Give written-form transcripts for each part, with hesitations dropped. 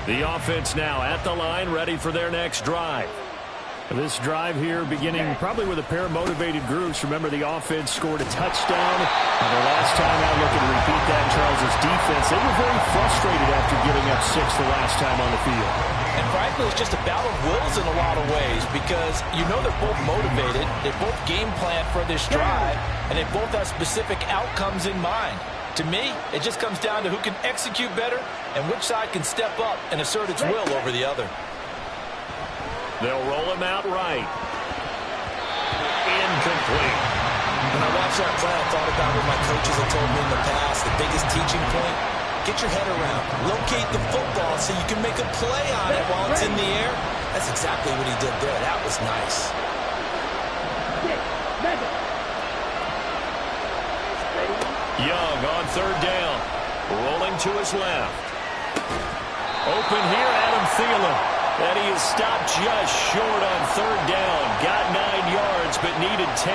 The offense now at the line, ready for their next drive. This drive here beginning probably with a pair of motivated groups. Remember, the offense scored a touchdown. And the last time out, looking to repeat that, Charles' defense, they were very frustrated after giving up 6 the last time on the field. And frankly, it's just a battle of wills in a lot of ways because you know they're both motivated. They both game plan for this drive, and they both have specific outcomes in mind. To me, it just comes down to who can execute better and which side can step up and assert its will over the other. They'll roll him out right. Incomplete. When I watched that play, I thought about what my coaches have told me in the past. The biggest teaching point, get your head around. Locate the football so you can make a play on it while it's in the air. That's exactly what he did there. That was nice. Young on third down. Rolling to his left. Open here, Adam Thielen. And he is stopped just short on third down. Got 9 yards, but needed 10.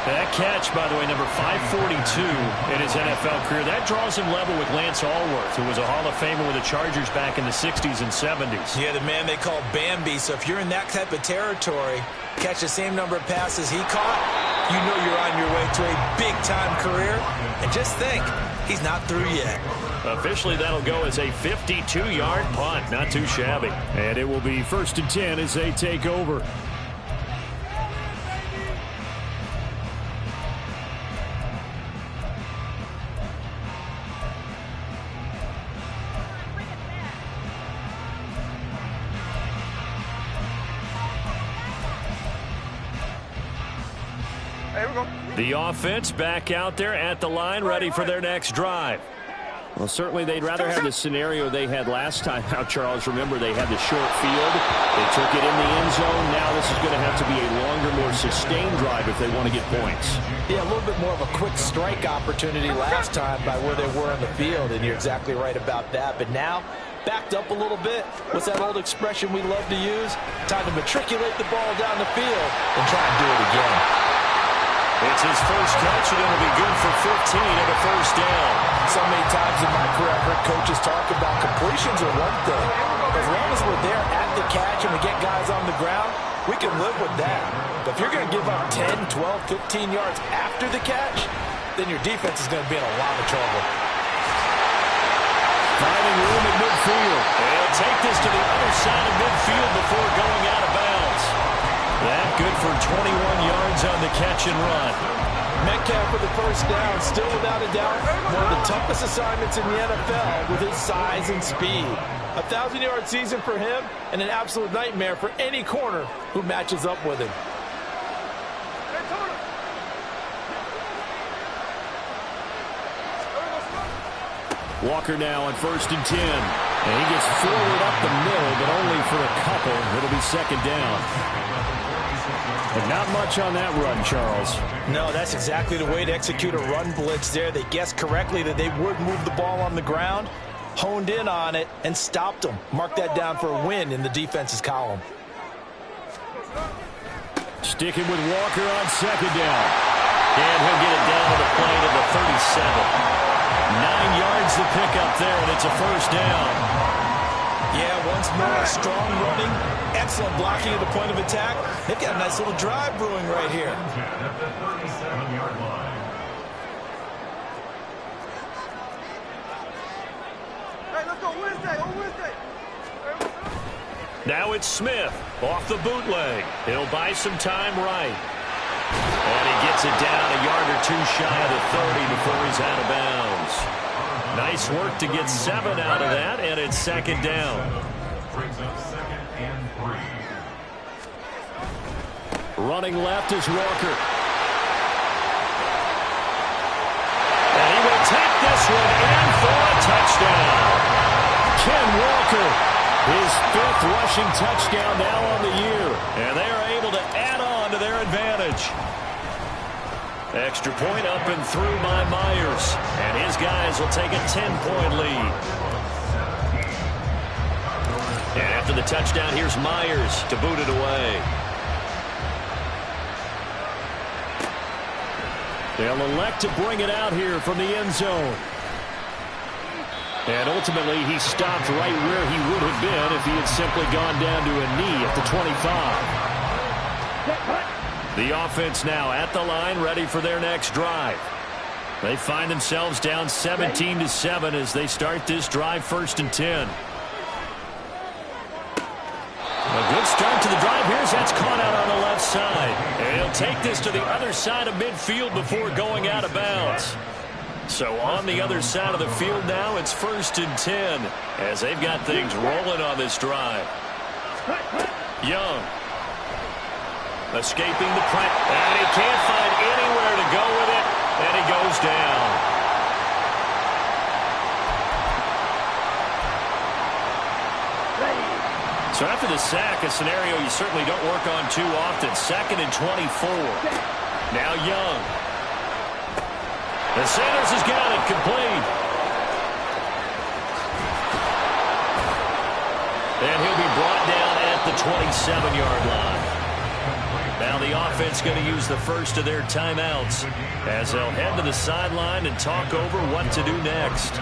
That catch, by the way, number 542 in his NFL career. That draws him level with Lance Allworth, who was a Hall of Famer with the Chargers back in the 60s and 70s. Yeah, the man they call Bambi. So if you're in that type of territory, catch the same number of passes he caught, you know you're on your way to a big-time career. And just think, he's not through yet. Officially, that'll go as a 52-yard punt. Not too shabby. And it will be 1st and 10 as they take over. The offense back out there at the line, ready for their next drive. Well, certainly they'd rather have the scenario they had last time out, Charles. Remember, they had the short field. They took it in the end zone. Now this is going to have to be a longer, more sustained drive if they want to get points. Yeah, a little bit more of a quick strike opportunity last time by where they were on the field, and you're exactly right about that. But now, backed up a little bit. What's that old expression we love to use? Time to matriculate the ball down the field and try and do it again. It's his first catch, and it'll be good for 15 and a first down. So many times in my career, I've heard coaches talk about completions are one thing. As long as we're there at the catch and we get guys on the ground, we can live with that. But if you're going to give up 10, 12, 15 yards after the catch, then your defense is going to be in a lot of trouble. Finding room at midfield. They'll take this to the other side of midfield before going out of bounds. That good for 21 yards on the catch and run. Metcalf for the first down, still without a doubt, one of the toughest assignments in the NFL with his size and speed. 1,000-yard season for him and an absolute nightmare for any corner who matches up with him. Walker now on 1st and 10. And he gets forward up the middle, but only for a couple. It'll be 2nd down. But not much on that run, Charles. No, that's exactly the way to execute a run blitz there. They guessed correctly that they would move the ball on the ground, honed in on it, and stopped them. Mark that down for a win in the defense's column. Sticking with Walker on 2nd down. And he'll get it down to the plane of the 37. 9 yards to pick up there, and it's a first down. Yeah, once more, strong running, excellent blocking at the point of attack. They've got a nice little drive brewing right here. Hey, let's go Wednesday. Now it's Smith off the bootleg. He'll buy some time right. And he gets it down a yard or two shy of the 30 before he's out of bounds. Nice work to get 7 out of that, and it's 2nd down. Running left is Walker. And he will take this one in for a touchdown. Ken Walker, his 5th rushing touchdown now on the year. And they are able to add on to their advantage. Extra point up and through by Myers. And his guys will take a 10-point lead. And after the touchdown, here's Myers to boot it away. They'll elect to bring it out here from the end zone. And ultimately, he stopped right where he would have been if he had simply gone down to a knee at the 25. The offense now at the line, ready for their next drive. They find themselves down 17-7 as they start this drive, 1st and 10. A good start to the drive. Here's that's caught out on the left side. And he'll take this to the other side of midfield before going out of bounds. So on the other side of the field now, it's 1st and 10 as they've got things rolling on this drive. Young escaping the pressure, and he can't find anywhere to go with it, and he goes down. So after the sack, a scenario you certainly don't work on too often. 2nd and 24. Now Young. And Sanders has got it complete. And he'll be brought down at the 27-yard line. Now the offense going to use the first of their timeouts as they'll head to the sideline and talk over what to do next.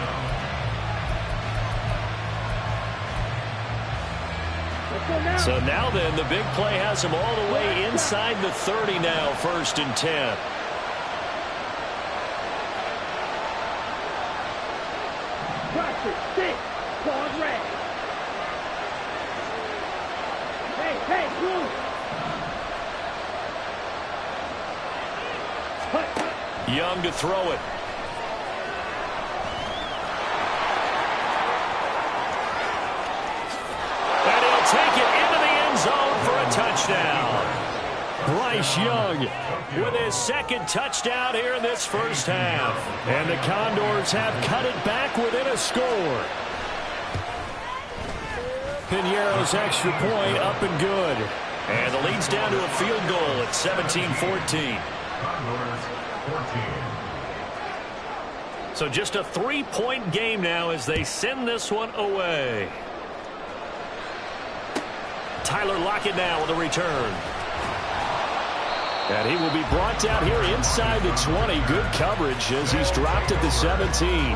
So now then, the big play has them all the way inside the 30 now, 1st and 10. Young to throw it. And he'll take it into the end zone for a touchdown. Bryce Young with his 2nd touchdown here in this first half. And the Condors have cut it back within a score. Piñeiro's extra point up and good. And the lead's down to a field goal at 17-14. So just a 3-point game now as they send this one away. Tyler Lockett now with a return. And he will be brought down here inside the 20. Good coverage as he's dropped at the 17.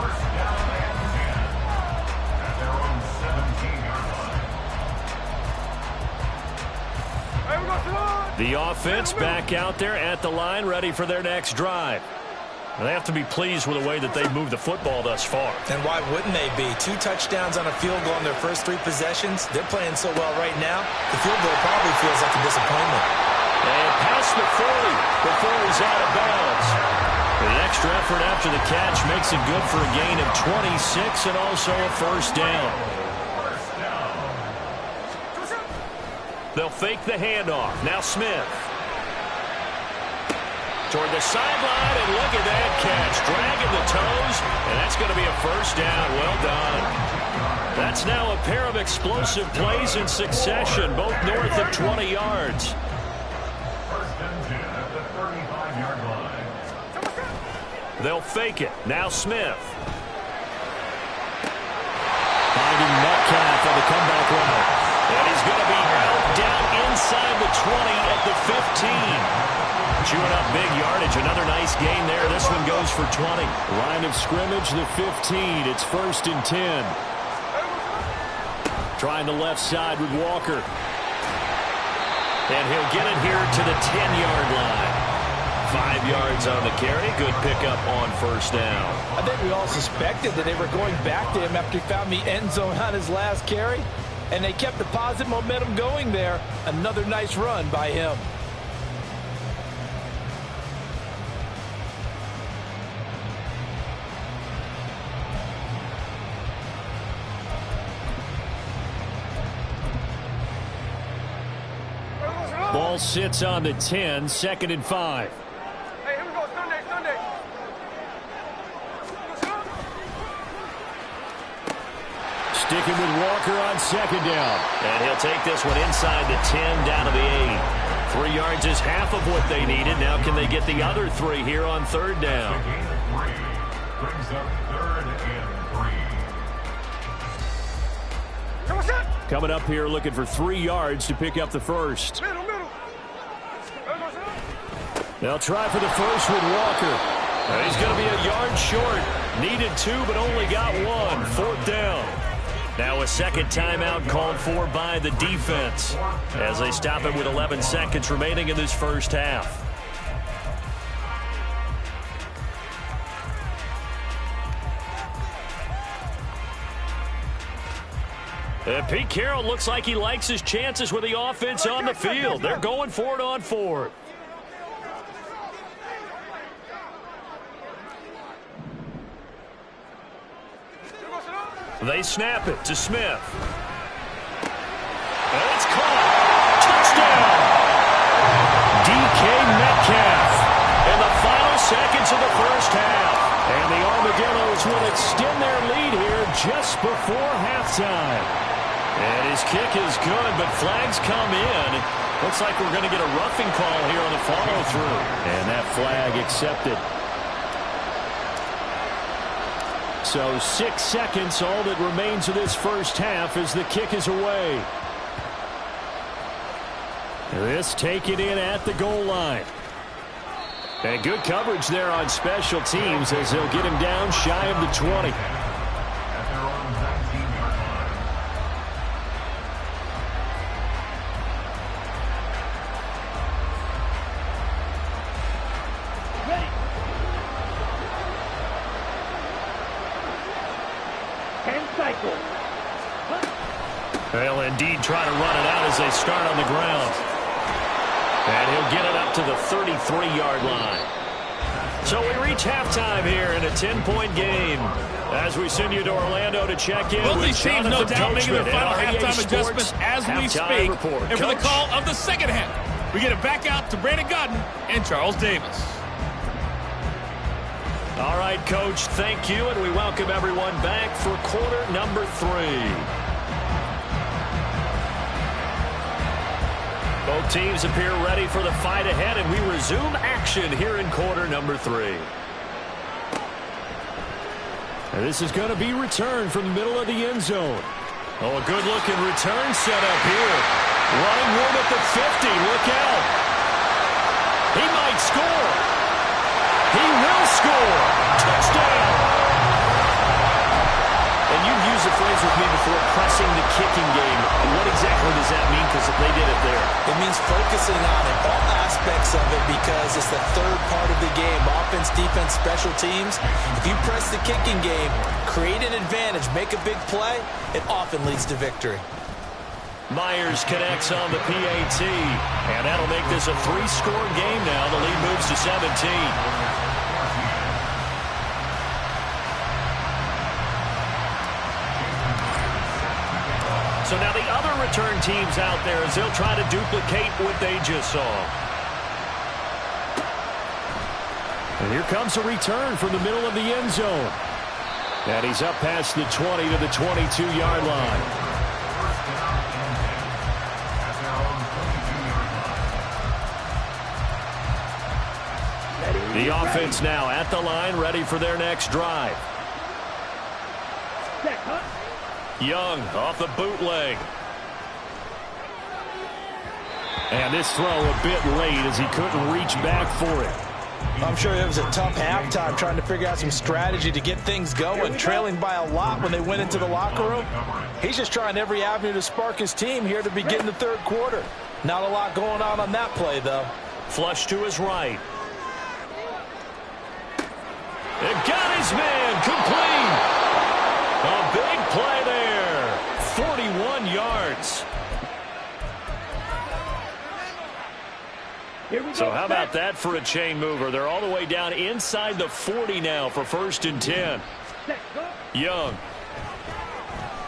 The offense back out there at the line, ready for their next drive. And they have to be pleased with the way that they've moved the football thus far. And why wouldn't they be? 2 touchdowns on a field goal in their first 3 possessions. They're playing so well right now, the field goal probably feels like a disappointment. And past the 40 before he's out of bounds. The extra effort after the catch makes it good for a gain of 26 and also a 1st down. They'll fake the handoff. Now Smith. Toward the sideline, and look at that catch. Dragging the toes, and that's going to be a 1st down. Well done. That's now a pair of explosive plays in succession, both north of 20 yards. 1st and 10 at the 35-yard line. They'll fake it. Now Smith. Finding Metcalf on the comeback route. And he's going to be out down inside the 20 at the 15. Chewing up big yardage. Another nice gain there. This one goes for 20. Line of scrimmage, the 15. It's 1st and 10. Trying the left side with Walker. And he'll get it here to the 10-yard line. 5 yards on the carry. Good pickup on 1st down. I think we all suspected that they were going back to him after he found the end zone on his last carry. And they kept the positive momentum going there. Another nice run by him. Ball sits on the 10, 2nd and 5. Hey, here we go, Sunday. Sticking with Walker on 2nd down. And he'll take this one inside the 10 down to the 8. 3 yards is half of what they needed. Now can they get the other 3 here on 3rd down? Brings up 3rd and 3. Coming up here looking for 3 yards to pick up the 1st. Middle. They'll try for the 1st with Walker. And he's going to be a yard short. Needed 2, but only got 1. 4th down. Now a second timeout called for by the defense as they stop it with 11 seconds remaining in this first half. And Pete Carroll looks like he likes his chances with the offense on the field. They're going for it on 4th. They snap it to Smith. And it's caught. Touchdown! DK Metcalf in the final seconds of the first half. And the Armadillos will extend their lead here just before halftime. And his kick is good, but flags come in. Looks like we're going to get a roughing call here on the follow-through. And that flag accepted. So 6 seconds, all that remains of this first half as the kick is away. This taken in at the goal line. And good coverage there on special teams as they'll get him down shy of the 20. They'll indeed try to run it out as they start on the ground. And he'll get it up to the 33-yard line. So we reach halftime here in a 10-point game. As we send you to Orlando to check in Both with these teams no doubt making their final halftime adjustments as we speak. Report. And for the Coach. call of the second half, we get it back out to Brandon Godden and Charles Davis. All right, Coach, thank you, and we welcome everyone back for quarter number 3. Both teams appear ready for the fight ahead, and we resume action here in quarter number 3. And this is going to be returned from the middle of the end zone. Oh, a good-looking return set up here. Running room at the 50. Look out. He might score. He will score. Touchdown. And you've used the phrase with me before, pressing the kicking game. What exactly does that mean? Because they did it there. It means focusing on it, all aspects of it, because it's the third part of the game. Offense, defense, special teams. If you press the kicking game, create an advantage, make a big play, it often leads to victory. Myers connects on the PAT. And that'll make this a 3-score game now. The lead moves to 17. So now the other return teams out there as they'll try to duplicate what they just saw. And here comes a return from the middle of the end zone. And he's up past the 20 to the 22-yard line. The offense now at the line, ready for their next drive. Young off the bootleg. And this throw a bit late as he couldn't reach back for it. I'm sure it was a tough halftime trying to figure out some strategy to get things going, trailing by a lot when they went into the locker room. He's just trying every avenue to spark his team here to begin the third quarter. Not a lot going on that play, though. Flush to his right. It got his man complete. A big play there. 41 yards. So how about that for a chain mover? They're all the way down inside the 40 now for 1st and 10. Young.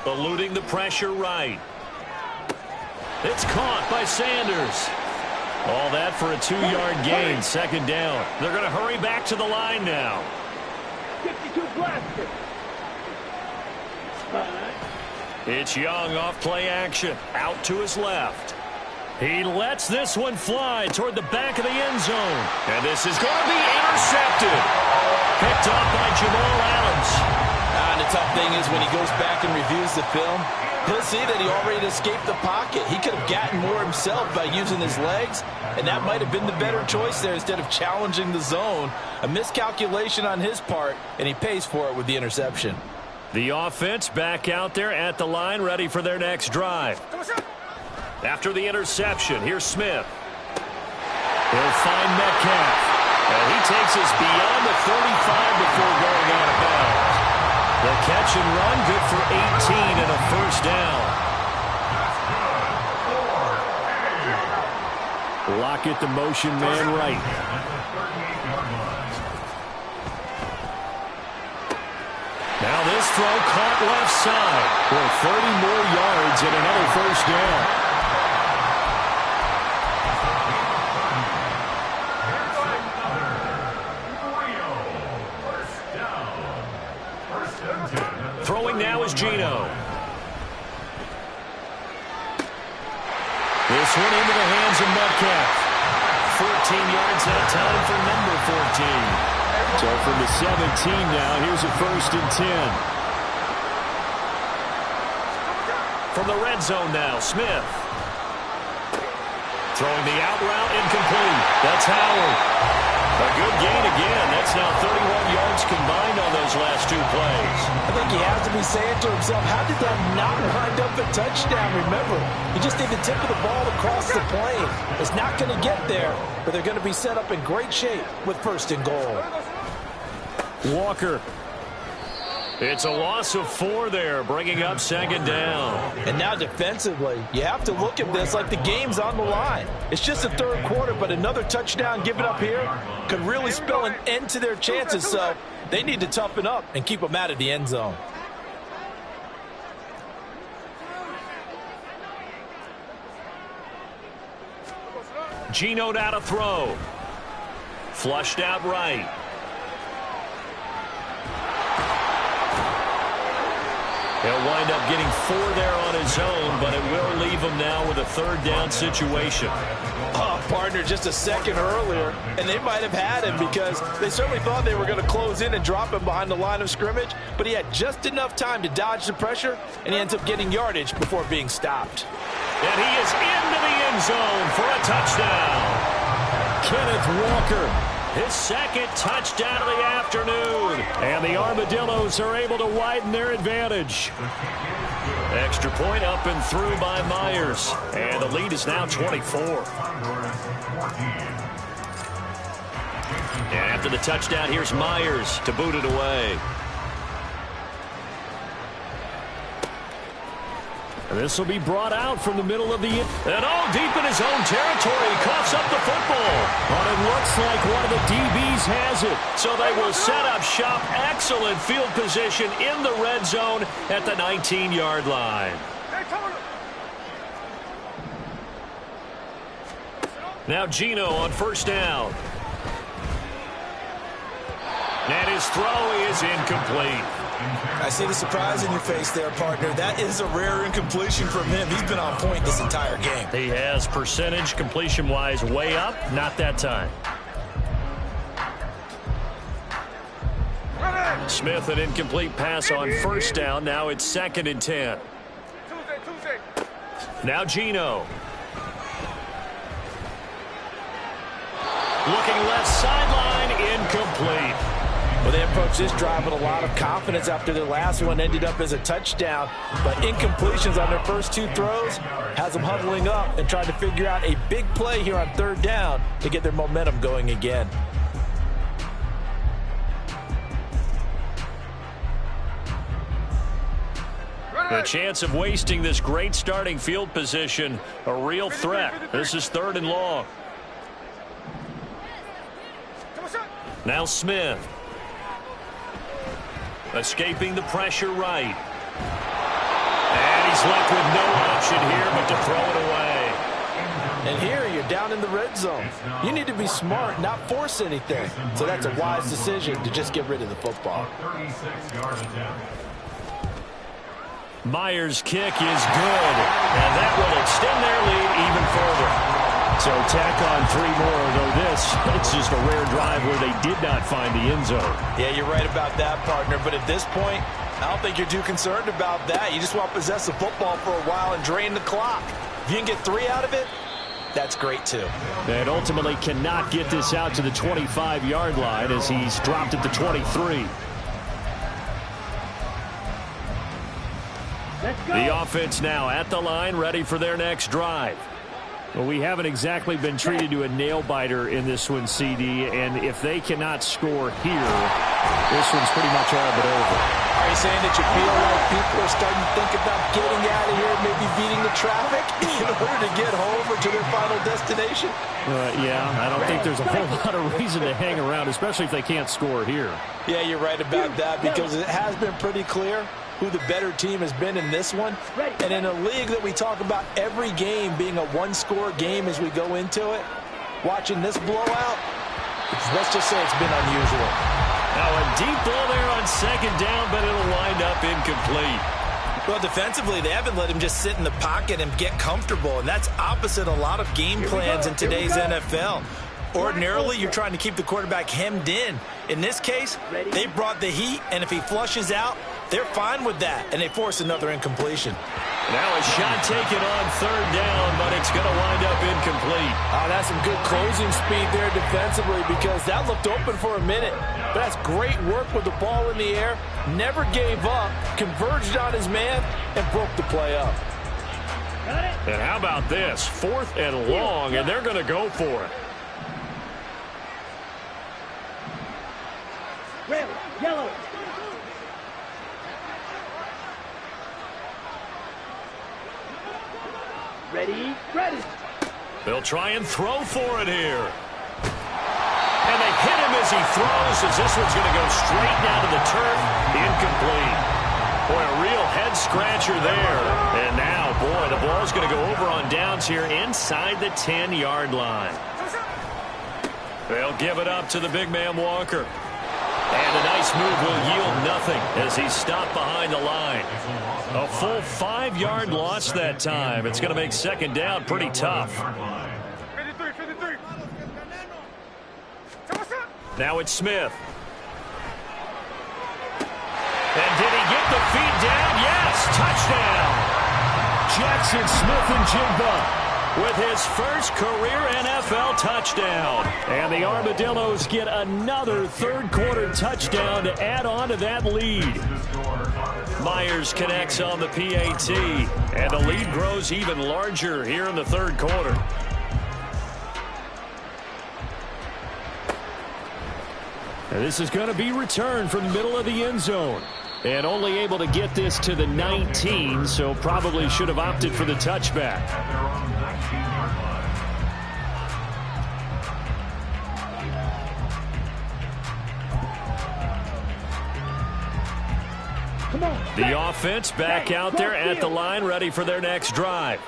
Eluding the pressure right. It's caught by Sanders. All that for a 2-yard gain. 2nd down. They're going to hurry back to the line now. 52 blaster. It's Young off play action. Out to his left. He lets this one fly toward the back of the end zone. And this is going to be intercepted. Picked up by Jamal Adams. And to tough thing is when he goes back and reviews the film, he'll see that he already escaped the pocket. He could have gotten more himself by using his legs, and that might have been the better choice there instead of challenging the zone. A miscalculation on his part, and he pays for it with the interception. The offense back out there at the line, ready for their next drive. After the interception, here's Smith. He'll find Metcalf. And he takes us beyond the 35 before going out of bounds. The catch and run, good for 18 and a first down. Lockett, the motion man right. Now this throw caught left side for 30 more yards and another first down. Throwing now is Geno. This one into the hands of Metcalf. 14 yards that time for number 14. So from the 17 now, here's a 1st and 10. From the red zone now, Smith. Throwing the out route, incomplete. That's Howard. A good gain again. That's now 31 yards combined on those last 2 plays. I think he has to be saying to himself, how did that not wind up a touchdown? Remember, he just did the tip of the ball across the plane. It's not going to get there, but they're going to be set up in great shape with 1st and goal. Walker. It's a loss of 4 there, bringing up 2nd down. And now defensively, you have to look at this like the game's on the line. It's just the 3rd quarter, but another touchdown given up here could really spell an end to their chances, so they need to toughen up and keep them out of the end zone. Geno now to throw. Flushed out right. He'll wind up getting 4 there on his own, but it will leave him now with a 3rd down situation. Oh, partner, just a second earlier, and they might have had him because they certainly thought they were going to close in and drop him behind the line of scrimmage, but he had just enough time to dodge the pressure, and he ends up getting yardage before being stopped. And he is into the end zone for a touchdown. Kenneth Walker. His 2nd touchdown of the afternoon. And the Armadillos are able to widen their advantage. Extra point up and through by Myers. And the lead is now 24. And after the touchdown, here's Myers to boot it away. And this will be brought out from the middle of the and all deep in his own territory. He coughs up the football. But it looks like one of the DBs has it. So they will set up shop. Excellent field position in the red zone at the 19-yard line. Now Geno on 1st down. And his throw is incomplete. I see the surprise in your face there, partner. That is a rare incompletion from him. He's been on point this entire game. He has percentage completion-wise way up. Not that time. Smith, an incomplete pass on 1st down. Now it's 2nd and 10. Now Geno. Looking left sideline, incomplete. Well, they approached this drive with a lot of confidence after their last one ended up as a touchdown. But incompletions on their first 2 throws has them huddling up and trying to figure out a big play here on 3rd down to get their momentum going again. The chance of wasting this great starting field position, a real threat. This is 3rd and long. Now Smith. Escaping the pressure right. And he's left with no option here but to throw it away. And here you're down in the red zone. You need to be smart, not force anything. So that's a wise decision to just get rid of the football. Myers' kick is good. And that will extend their lead even further. So tack on 3 more, though it's just a rare drive where they did not find the end zone. Yeah, you're right about that, partner. But at this point, I don't think you're too concerned about that. You just want to possess the football for a while and drain the clock. If you can get 3 out of it, that's great too. And ultimately cannot get this out to the 25-yard line as he's dropped at the 23. The offense now at the line, ready for their next drive. Well, we haven't exactly been treated to a nail-biter in this one, CD, and if they cannot score here, this one's pretty much all but over. Are you saying that you feel like people are starting to think about getting out of here, maybe beating the traffic in order to get home or to their final destination? Yeah, I don't think there's a whole lot of reason to hang around, especially if they can't score here. Yeah, you're right about that because it has been pretty clear who the better team has been in this one. And in a league that we talk about every game being a one-score game as we go into it, watching this blowout, let's just say it's been unusual. Now a deep ball there on second down, but it'll wind up incomplete. Well, defensively, they haven't let him just sit in the pocket and get comfortable, and that's opposite a lot of game plans in today's NFL. Ordinarily, you're trying to keep the quarterback hemmed in. In this case, they brought the heat, and if he flushes out, they're fine with that, and they force another incompletion. Now a shot taken on third down, but it's going to wind up incomplete. Oh, that's some good closing speed there defensively because that looked open for a minute. But that's great work with the ball in the air. Never gave up, converged on his man, and broke the play up. And how about this? 4th and long, and they're going to go for it. Red, yellow. Ready, ready. They'll try and throw for it here. And they hit him as he throws, as this one's going to go straight down to the turf. Incomplete. Boy, a real head-scratcher there. And now, boy, the ball's going to go over on downs here inside the 10-yard line. They'll give it up to the big man Walker. And a nice move will yield nothing as he's stopped behind the line. A full 5-yard loss that time. It's going to make second down pretty tough. Now it's Smith. And did he get the feet down? Yes, touchdown. Jackson Smith-Njigba with his first career NFL touchdown. And the Armadillos get another third-quarter touchdown to add on to that lead. Myers connects on the PAT, and the lead grows even larger here in the third quarter. And this is going to be returned from the middle of the end zone. And only able to get this to the 19, so probably should have opted for the touchback. The offense back out there at the line, ready for their next drive.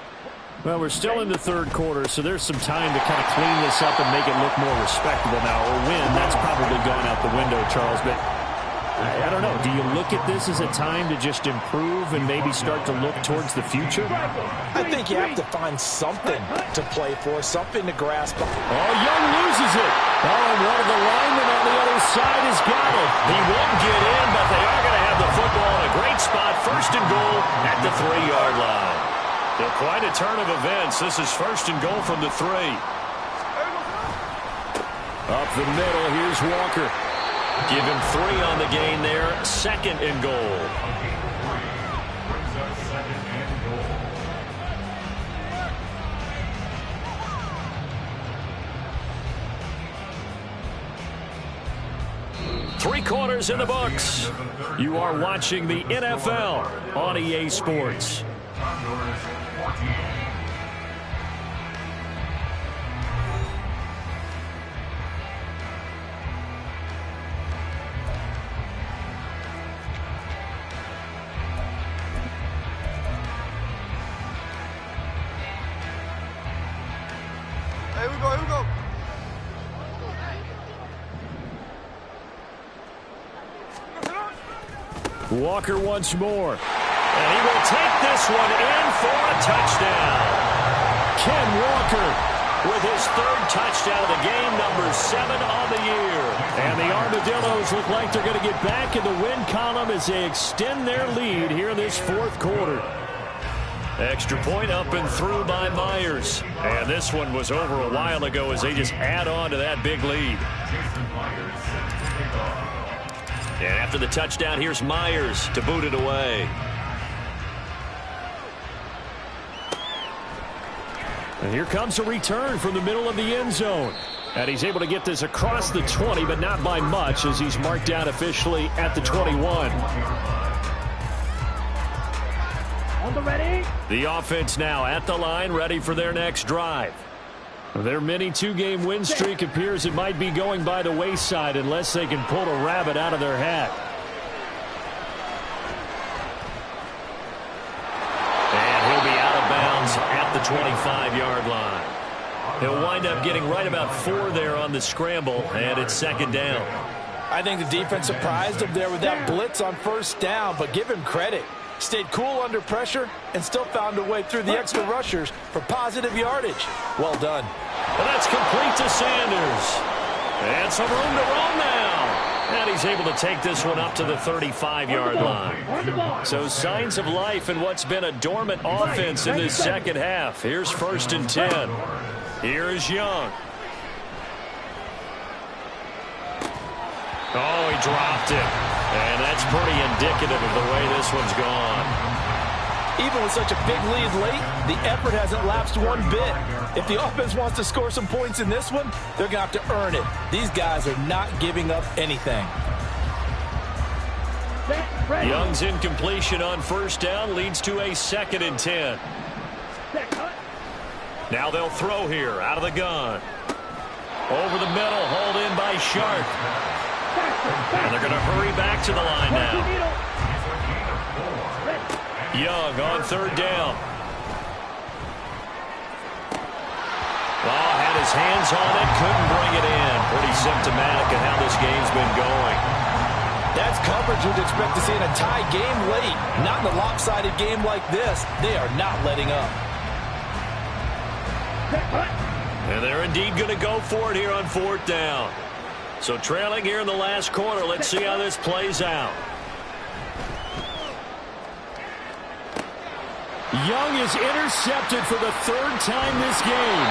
Well, we're still in the third quarter, so there's some time to kind of clean this up and make it look more respectable now. Or win, that's probably gone out the window, Charles. But I don't know. Do you look at this as a time to just improve and maybe start to look towards the future? I think you have to find something to play for, something to grasp. Oh, Young loses it. Oh, and one of the linemen on the other side has got it. He won't get in, but they are going to have the football in a great spot. First and goal at the 3-yard line. So quite a turn of events. This is first and goal from the 3. Up the middle, here's Walker. Give him 3 on the gain there. Second and goal. Three quarters in the books. You are watching the NFL on EA Sports. Condors 14. Here we go, here we go. Walker once more. And he will take this one in for a touchdown. Ken Walker with his third touchdown of the game, number 7 on the year. And the Armadillos look like they're going to get back in the win column as they extend their lead here in this fourth quarter. Extra point up and through by Myers. And this one was over a while ago as they just add on to that big lead. And after the touchdown, here's Myers to boot it away. And here comes a return from the middle of the end zone. And he's able to get this across the 20, but not by much as he's marked down officially at the 21. On the ready. The offense now at the line, ready for their next drive. Their mini two-game win streak appears it might be going by the wayside unless they can pull a rabbit out of their hat. And he'll be out of bounds at the 25-yard line. He'll wind up getting right about 4 there on the scramble, and it's second down. I think the defense surprised him there with that blitz on first down, but give him credit. Stayed cool under pressure and still found a way through the extra rushers for positive yardage. Well done. And that's complete to Sanders. And some room to roam now. And he's able to take this one up to the 35-yard line. So signs of life in what's been a dormant offense in this second half. Here's 1st and 10. Here is Young. Oh, he dropped it. And that's pretty indicative of the way this one's gone. Even with such a big lead late, the effort hasn't lapsed one bit. If the offense wants to score some points in this one, they're going to have to earn it. These guys are not giving up anything. Young's incompletion on first down leads to a 2nd and 10. Now they'll throw here out of the gun. Over the middle, hauled in by Sharp. And they're going to hurry back to the line now. Young on 3rd down. Oh, had his hands on it, couldn't bring it in. Pretty symptomatic of how this game's been going. That's coverage you'd expect to see in a tie game late. Not in a lopsided game like this. They are not letting up. And they're indeed going to go for it here on 4th down. So trailing here in the last quarter. Let's see how this plays out. Young is intercepted for the 3rd time this game.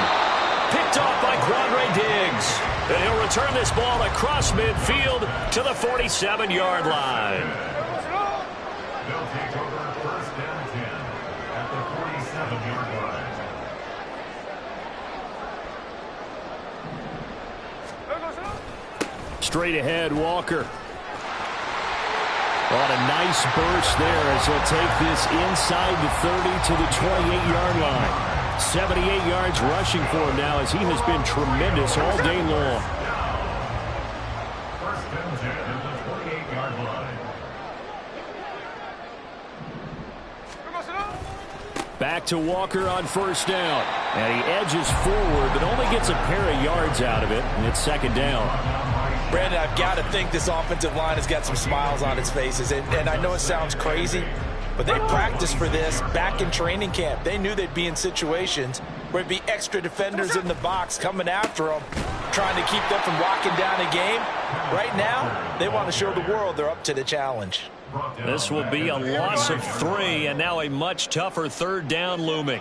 Picked off by Quandre Diggs. And he'll return this ball across midfield to the 47-yard line. They'll take over 1st and 10 at the 47-yard line. Straight ahead, Walker. On a nice burst there as he'll take this inside the 30 to the 28-yard line. 78 yards rushing for him now as he has been tremendous all day long. 1st and 10 at the 28-yard line. Back to Walker on first down. And he edges forward but only gets a pair of yards out of it. And it's 2nd down. Brandon, I've got to think this offensive line has got some smiles on its faces. And I know it sounds crazy, but they practiced for this back in training camp. They knew they'd be in situations where it'd be extra defenders in the box coming after them, trying to keep them from locking down a game. Right now, they want to show the world they're up to the challenge. This will be a loss of 3, and now a much tougher 3rd down looming.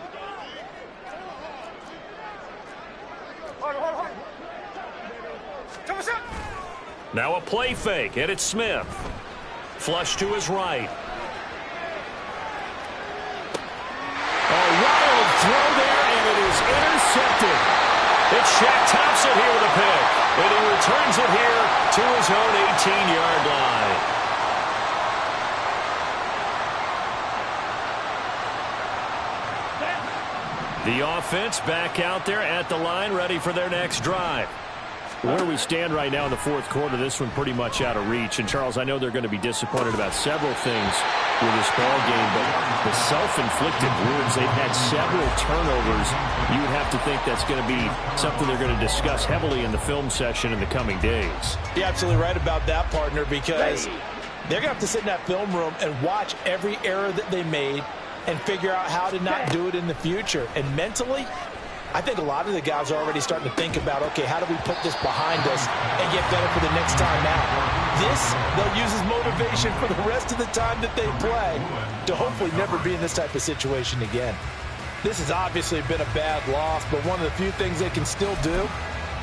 Now a play fake, and it's Smith. Flush to his right. A wild throw there, and it is intercepted. It's Shaq Thompson here with a pick, and he returns it here to his own 18-yard line. The offense back out there at the line, ready for their next drive. Where we stand right now in the 4th quarter, this one pretty much out of reach. And, Charles, I know they're going to be disappointed about several things with this ball game, but the self-inflicted wounds, they've had several turnovers. You would have to think that's going to be something they're going to discuss heavily in the film session in the coming days. You're absolutely right about that, partner, because they're going to have to sit in that film room and watch every error that they made and figure out how to not do it in the future. And mentally, I think a lot of the guys are already starting to think about, okay, how do we put this behind us and get better for the next time out? This, they'll use as motivation for the rest of the time that they play to hopefully never be in this type of situation again. This has obviously been a bad loss, but one of the few things they can still do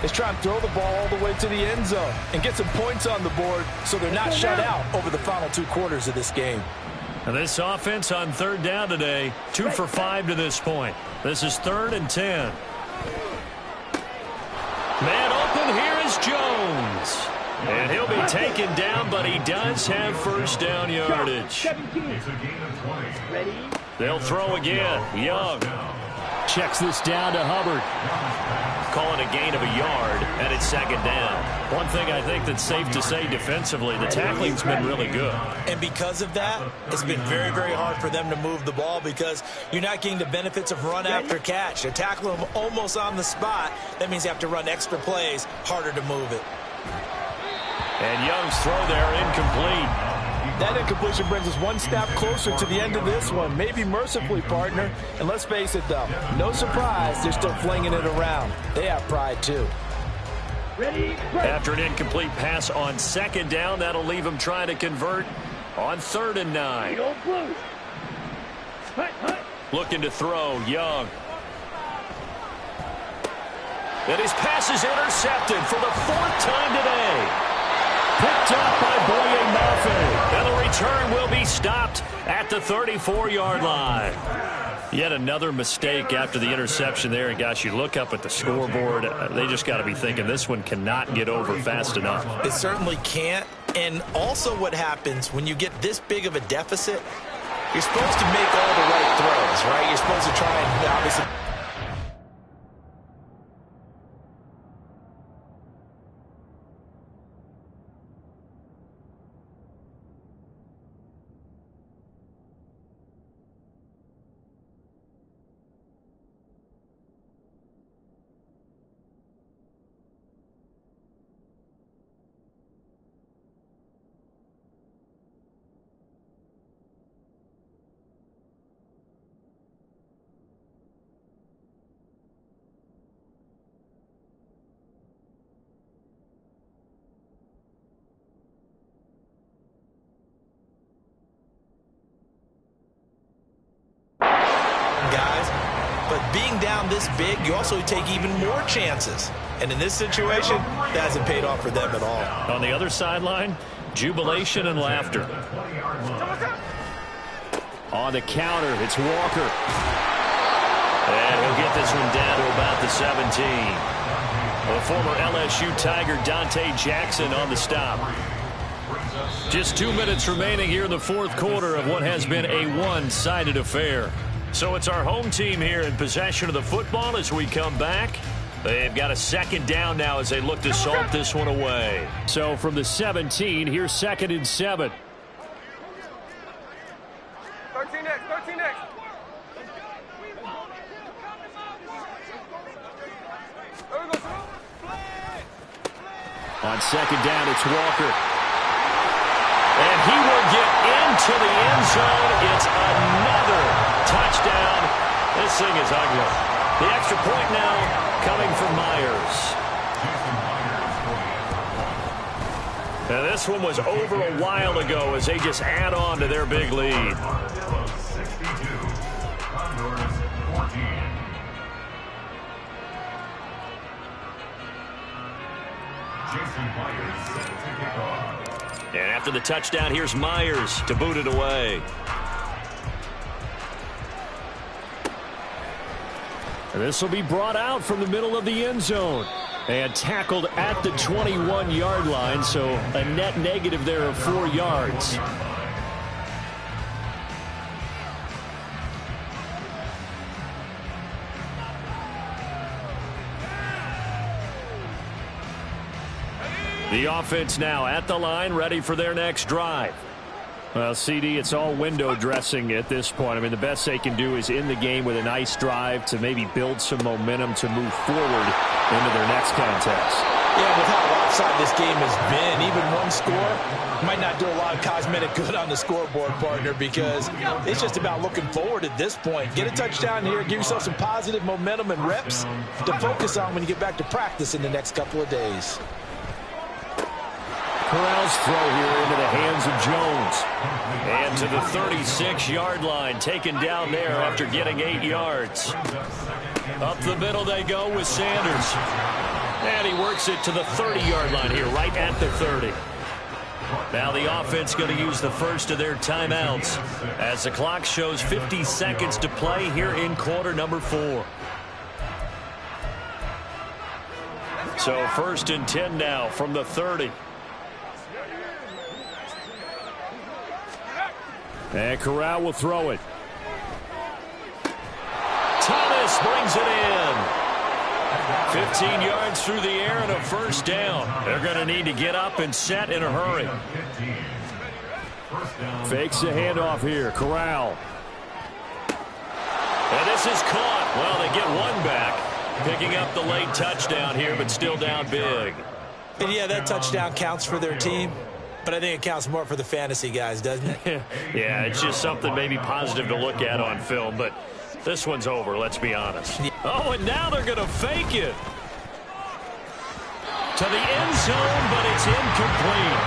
is try and throw the ball all the way to the end zone and get some points on the board so they're not shut out over the final 2 quarters of this game. And this offense on 3rd down today, 2 for 5 to this point. This is 3rd and 10. Man open, here is Jones. And he'll be taken down, but he does have first down yardage. They'll throw again. Young checks this down to Hubbard. Calling a gain of a yard, and it's 2nd down. One thing I think that's safe to say defensively, the tackling's been really good. And because of that, it's been very, very hard for them to move the ball because you're not getting the benefits of run after catch. They're tackling them almost on the spot. That means you have to run extra plays, harder to move it. And Young's throw there incomplete. That incompletion brings us one step closer to the end of this one. Maybe mercifully, partner. And let's face it, though, no surprise, they're still flinging it around. They have pride, too. After an incomplete pass on 2nd down, that'll leave him trying to convert on 3rd and 9. Looking to throw, Young. And his pass is intercepted for the 4th time today. Picked up by Boye Mafe. And the return will be stopped at the 34-yard line. Yet another mistake after the interception there. And, gosh, you look up at the scoreboard. They just got to be thinking this one cannot get over fast enough. It certainly can't. And also what happens when you get this big of a deficit, you're supposed to make all the right throws, right? You're supposed to try and obviously... Being down this big, you also take even more chances. And in this situation, that hasn't paid off for them at all. On the other sideline, jubilation and laughter. On the counter, it's Walker. And he'll get this one down to about the 17. The former LSU Tiger Dante Jackson on the stop. Just 2 minutes remaining here in the 4th quarter of what has been a one-sided affair. So it's our home team here in possession of the football as we come back. They've got a 2nd down now as they look to salt this one away. So from the 17, here's 2nd and 7. 13 next, 13 next. On 2nd down, it's Walker. And he will get into the end zone. It's another touchdown. This thing is ugly. The extra point now coming from Myers. Now this one was over a while ago as they just add on to their big lead. Condors 14. Jason Myers set to kick off. And after the touchdown, here's Myers to boot it away. And this will be brought out from the middle of the end zone. And tackled at the 21-yard line, so a net negative there of 4 yards. The offense now at the line, ready for their next drive. Well, CD, it's all window dressing at this point. I mean, the best they can do is in the game with a nice drive to maybe build some momentum to move forward into their next contest. Yeah, with how lopsided this game has been, even one score might not do a lot of cosmetic good on the scoreboard, partner, because it's just about looking forward at this point. Get a touchdown here, give yourself some positive momentum and reps to focus on when you get back to practice in the next couple of days. Corral's throw here into the hands of Jones. And to the 36-yard line, taken down there after getting 8 yards. Up the middle they go with Sanders. And he works it to the 30-yard line here, right at the 30. Now the offense going to use the first of their timeouts as the clock shows 50 seconds to play here in quarter number 4. So 1st and 10 now from the 30. And Corral will throw it. Thomas brings it in. 15 yards through the air and a 1st down. They're going to need to get up and set in a hurry. Fakes the handoff here. Corral. And this is caught. Well, they get one back. Picking up the late touchdown here, but still down big. And yeah, that touchdown counts for their team. But I think it counts more for the fantasy guys, doesn't it? Yeah, it's just something maybe positive to look at on film, but this one's over, let's be honest. Oh, and now they're going to fake it. To the end zone, but it's incomplete.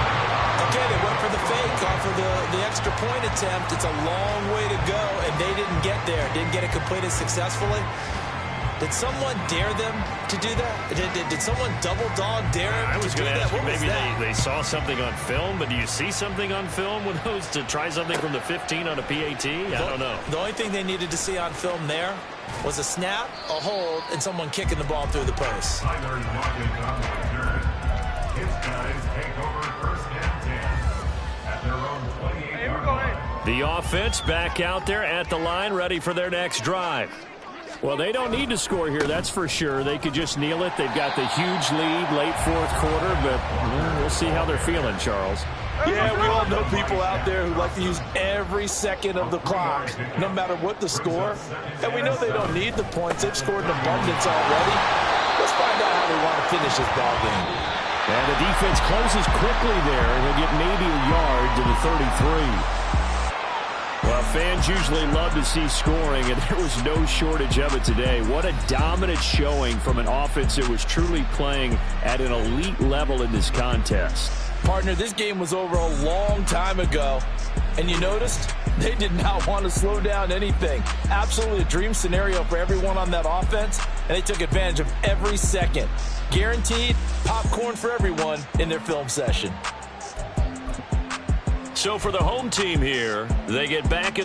Okay, they went for the fake off of the extra point attempt. It's a long way to go, and they didn't get there. Didn't get it completed successfully. Did someone dare them to do that? Did someone double dog dare them I was to do going to that? ask you, What was maybe that? they saw something on film, but do you see something on film with those to try something from the 15 on a PAT? I don't know. The only thing they needed to see on film there was a snap, a hold, and someone kicking the ball through the post. His guys take over 1st and 10 at their own 28-yard line. The offense back out there at the line, ready for their next drive. Well, they don't need to score here, that's for sure. They could just kneel it. They've got the huge lead late 4th quarter, but we'll see how they're feeling, Charles. Yeah, we all know people out there who like to use every second of the clock, no matter what the score. And we know they don't need the points. They've scored in abundance already. Let's find out how they want to finish this ball game. And the defense closes quickly there. He'll get maybe a yard to the 33. Well, fans usually love to see scoring, and there was no shortage of it today. What a dominant showing from an offense that was truly playing at an elite level in this contest. Partner, this game was over a long time ago, and you noticed they did not want to slow down anything. Absolutely a dream scenario for everyone on that offense, and they took advantage of every second. Guaranteed popcorn for everyone in their film session. So for the home team here, they get back in the